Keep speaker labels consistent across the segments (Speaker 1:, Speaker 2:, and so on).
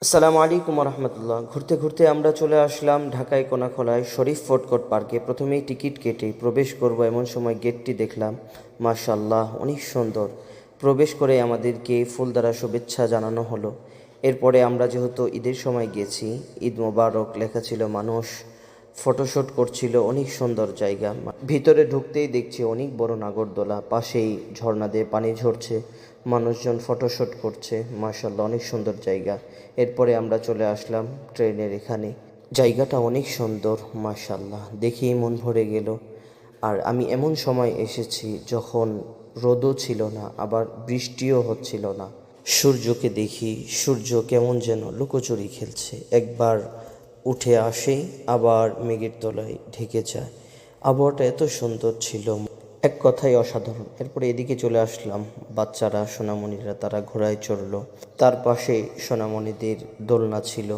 Speaker 1: আসসালামু আলাইকুম রহমতুল্লাহ। ঘুরতে ঘুরতে আমরা চলে আসলাম ঢাকায় কোনাখোলায় শরীফ ফুড কোর্ট পার্কে। প্রথমেই টিকিট কেটে প্রবেশ করব এমন সময় গেটটি দেখলাম, মাশাআল্লাহ অনেক সুন্দর। প্রবেশ করে আমাদেরকে ফুল দ্বারা শুভেচ্ছা জানানো হলো। এরপরে আমরা যেহেতু ঈদের সময় গেছি, ঈদ মোবারক লেখা ছিল, মানুষ ফটোশ্যুট করছিল। অনেক সুন্দর জায়গা। ভিতরে ঢুকতেই দেখছি অনেক বড় নাগরদোলা, পাশেই ঝর্ণা দিয়ে পানি ঝরছে, মানুষজন ফটোশ্যুট করছে। মাশাআল্লাহ অনেক সুন্দর জায়গা। এরপরে আমরা চলে আসলাম ট্রেনের এখানে। জায়গাটা অনেক সুন্দর, মাশাআল্লাহ দেখেই মন ভরে গেল। আর আমি এমন সময় এসেছি যখন রোদও ছিল না, আবার বৃষ্টিও হচ্ছিল না। সূর্যকে দেখি, সূর্য কেমন যেন লুকোচুরি খেলছে, একবার উঠে আসে আবার মেঘের তলায় ঢেকে যায়। আবহাওয়াটা এত সুন্দর ছিল, এক কথায় অসাধারণ। এরপরে এদিকে চলে আসলাম, বাচ্চারা সোনামণিরা তারা ঘোড়ায় চড়লো। তার পাশে সোনামণিদের দোলনা ছিল,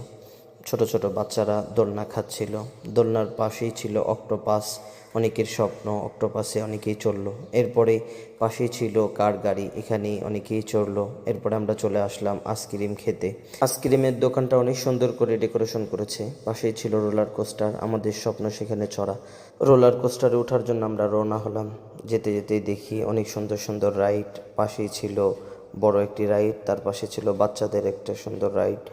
Speaker 1: ছোট ছোট বাচ্চারা দোলনা খাচ্ছিল। দোলনার পাশেই ছিল অক্টোপাস, অনেকের স্বপ্ন অক্টোপাসে অনেকেই চড়লো। এরপরে পাশেই ছিল কার গাড়ি, এখানে অনেকেই চড়লো। এরপরে আমরা চলে আসলাম আইসক্রিম খেতে। আইসক্রিমের দোকানটা অনেক সুন্দর করে ডেকোরেশন করেছে। পাশেই ছিল রোলার কোস্টার, আমাদের স্বপ্ন সেখানে চড়া। রোলার কোস্টারে ওঠার জন্য আমরা রওনা হলাম। যেতে যেতেই দেখি অনেক সুন্দর সুন্দর রাইড। পাশেই ছিল বড় একটি রাইড, তার পাশে ছিল বাচ্চাদের একটা সুন্দর রাইড।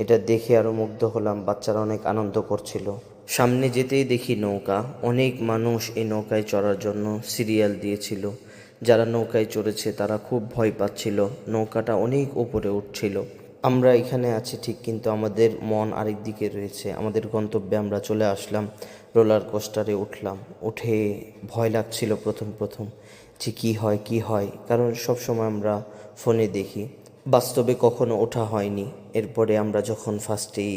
Speaker 1: এটা দেখে আরও মুগ্ধ হলাম, বাচ্চারা অনেক আনন্দ করছিল। সামনে যেতেই দেখি নৌকা, অনেক মানুষ এই নৌকায় চড়ার জন্য সিরিয়াল দিয়েছিল। যারা নৌকায় চড়েছে তারা খুব ভয় পাচ্ছিল, নৌকাটা অনেক উপরে উঠছিল। আমরা এখানে আছি ঠিক, কিন্তু আমাদের মন আরেক দিকে রয়েছে। আমাদের গন্তব্যে আমরা চলে আসলাম, রোলার কোস্টারে উঠলাম। উঠে ভয় লাগছিল প্রথম প্রথম, যে কী হয় কী হয়, কারণ সব সময় আমরা ফোনে দেখি, বাস্তবে কখনো ওঠা হয়নি। এরপরে আমরা যখন ফার্স্টেই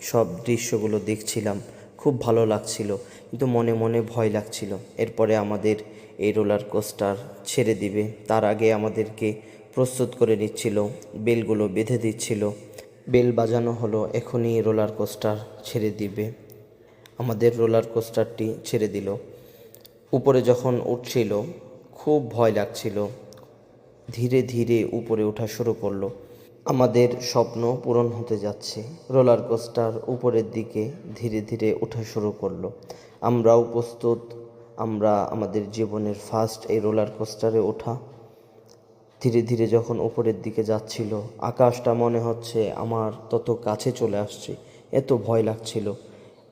Speaker 1: সব দৃশ্যগুলো দেখছিলাম, খুব ভালো লাগছিল, কিন্তু মনে মনে ভয় লাগছিল। এরপরে আমাদের এই রোলার কোস্টার ছেড়ে দিবে, তার আগে আমাদেরকে প্রস্তুত করে নিচ্ছিল, বেলগুলো বেঁধে দিচ্ছিল। বেল বাজানো হলো, এখনই রোলার কোস্টার ছেড়ে দিবে। আমাদের রোলার কোস্টারটি ছেড়ে দিল। উপরে যখন উঠছিল খুব ভয় লাগছিল, ধীরে ধীরে উপরে ওঠা শুরু করলো। আমাদের স্বপ্ন পূরণ হতে যাচ্ছে। রোলার কোস্টার উপরের দিকে ধীরে ধীরে ওঠা শুরু করলো। আমরাও প্রস্তুত, আমরা আমাদের জীবনের ফার্স্ট এই রোলার কোস্টারে ওঠা। ধীরে ধীরে যখন উপরের দিকে যাচ্ছিল, আকাশটা মনে হচ্ছে আমার তত কাছে চলে আসছে, এত ভয় লাগছিল।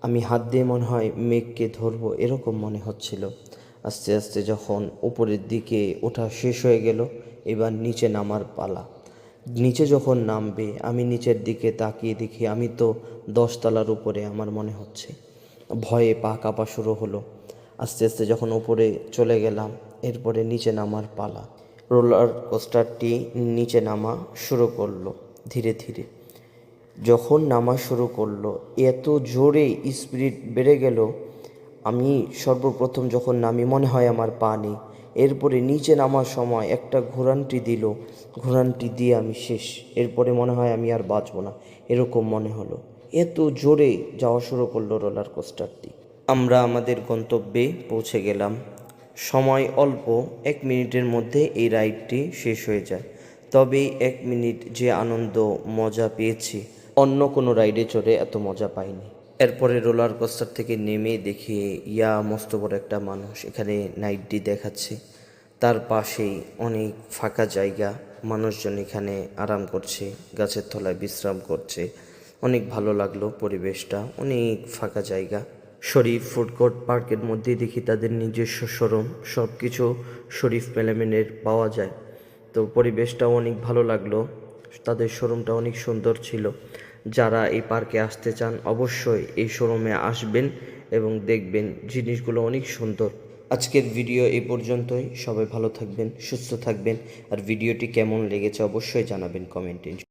Speaker 1: আমি হাত দিয়ে মনে হয় মেঘকে ধরবো, এরকম মনে হচ্ছিল। আস্তে আস্তে যখন উপরের দিকে ওঠা শেষ হয়ে গেল, এবার নিচে নামার পালা। নিচে যখন নামবে, আমি নিচের দিকে তাকিয়ে দেখি আমি তো 10 তলার উপরে, আমার মনে হচ্ছে। ভয়ে পা কাঁপা শুরু হলো। আস্তে আস্তে যখন উপরে চলে গেলাম, এরপরে নিচে নামার পালা। রোলার কোস্টারটি নিচে নামা শুরু করলো ধীরে ধীরে। যখন নামা শুরু করলো, এত জোরে স্পিড বেড়ে গেল, আমি সর্বপ্রথম যখন নামি মনে হয় আমার পা নেই। এরপরে নিচে নামার সময় একটা ঘোরান্টি দিল, ঘোরান্টি দিয়ে আমি শেষ। এরপরে মনে হয় আমি আর বাঁচব না, এরকম মনে হলো। এত জোরে যাওয়া শুরু করলো রোলার কোস্টারটি। আমরা আমাদের গন্তব্যে পৌঁছে গেলাম। সময় অল্প, 1 মিনিটের মধ্যে এই রাইডটি শেষ হয়ে যায়। তবে 1 মিনিট যে আনন্দ মজা পেয়েছি, অন্য কোনো রাইডে চড়ে এত মজা পাইনি। এরপরে রোলার কোস্টার থেকে নেমে দেখি মস্ত বড় একটা মানুষ এখানে নাইটটি দেখাচ্ছে। তার পাশেই অনেক ফাঁকা জায়গা, মানুষজন এখানে আরাম করছে, গাছের তলায় বিশ্রাম করছে। অনেক ভালো লাগলো পরিবেশটা, অনেক ফাঁকা জায়গা। শরীফ ফুড কোর্ট পার্কের মধ্যেই দেখি তাদের নিজস্ব শোরুম, সব কিছু শরীফ মেলামেনের পাওয়া যায়। তো পরিবেশটাও অনেক ভালো লাগলো, তাদের শোরুমটা অনেক সুন্দর ছিল। যারা এই পার্কে আসতে চান অবশ্যই এই শোরুমে আসবেন এবং দেখবেন জিনিসগুলো অনেক সুন্দর। আজকের ভিডিও এই পর্যন্তই। সবাই ভালো থাকবেন, সুস্থ থাকবেন। আর ভিডিওটি কেমন লেগেছে অবশ্যই জানাবেন কমেন্টে।